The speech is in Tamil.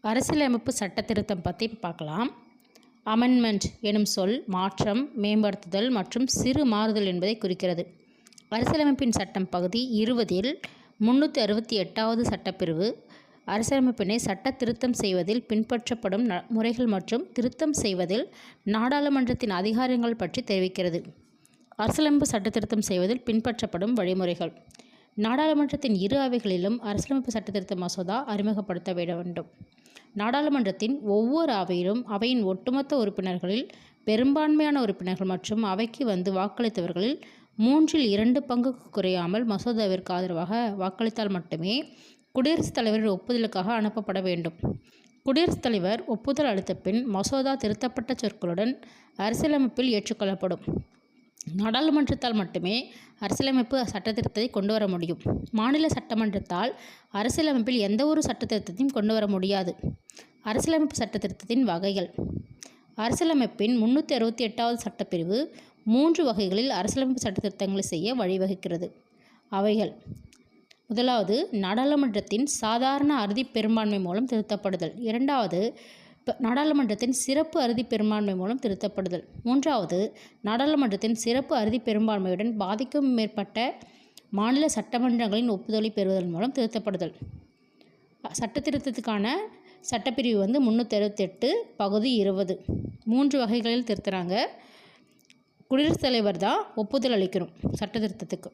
அரசியலமைப்பு சட்ட திருத்தம் பற்றி பார்க்கலாம். அமெண்ட்மெண்ட் எனும் சொல் மாற்றம், மேம்படுத்துதல் மற்றும் சிறு மாறுதல் என்பதை குறிக்கிறது. அரசியலமைப்பின் சட்டம் பகுதி 20இல் 368வது சட்டப்பிரிவு அரசியலமைப்பினை சட்ட திருத்தம் செய்வதில் பின்பற்றப்படும் முறைகள் மற்றும் திருத்தம் செய்வதில் நாடாளுமன்றத்தின் அதிகாரங்கள் பற்றி தெரிவிக்கிறது. அரசியலமைப்பு சட்ட திருத்தம் செய்வதில் பின்பற்றப்படும் வழிமுறைகள். நாடாளுமன்றத்தின் இரு அவைகளிலும் அரசியலமைப்பு சட்ட திருத்த மசோதா அறிமுகப்படுத்த வேண்டும். நாடாளுமன்றத்தின் ஒவ்வொரு அவையிலும் அவையின் ஒட்டுமொத்த உறுப்பினர்களில் பெரும்பான்மையான உறுப்பினர்கள் மற்றும் அவைக்கு வந்து வாக்களித்தவர்களில் 2/3 பங்குக்கு குறையாமல் மசோதாவிற்கு ஆதரவாக வாக்களித்தால் மட்டுமே குடியரசுத் தலைவரின் ஒப்புதலுக்காக அனுப்பப்பட வேண்டும். குடியரசுத் தலைவர் ஒப்புதல் அளித்த பின் மசோதா திருத்தப்பட்ட சொற்களுடன் அரசியலமைப்பில் ஏற்றுக்கொள்ளப்படும். நாடாளுமன்றத்தால் மட்டுமே அரசியலமைப்பு சட்டத்திருத்தத்தை கொண்டு வர முடியும். மாநில சட்டமன்றத்தால் அரசியலமைப்பில் எந்த ஒரு சட்டத்திருத்தத்தையும் கொண்டு வர முடியாது. அரசியலமைப்பு சட்டத்திருத்தத்தின் வகைகள். அரசியலமைப்பின் 368வது சட்டப்பிரிவு 3 வகைகளில் அரசியலமைப்பு சட்டத்திருத்தங்களை செய்ய வழிவகுக்கிறது. அவைகள்: முதலாவது, நாடாளுமன்றத்தின் சாதாரண அறுதி பெரும்பான்மை மூலம் திருத்தப்படுதல். இரண்டாவது, நாடாளுமன்றத்தின் சிறப்பு அறுதி பெரும்பான்மை மூலம் திருத்தப்படுதல். மூன்றாவது, நாடாளுமன்றத்தின் சிறப்பு அறுதி பெரும்பான்மையுடன் பாதிக்கும் மேற்பட்ட மாநில சட்டமன்றங்களின் ஒப்புதலை பெறுவதன் மூலம் திருத்தப்படுதல். சட்டத்திருத்தத்துக்கான சட்டப்பிரிவு 368 பகுதி 20. 3 வகைகளில் திருத்துறாங்க. குடியரசுத் தலைவர் தான் ஒப்புதல் அளிக்கணும் சட்டத்திருத்தத்துக்கு.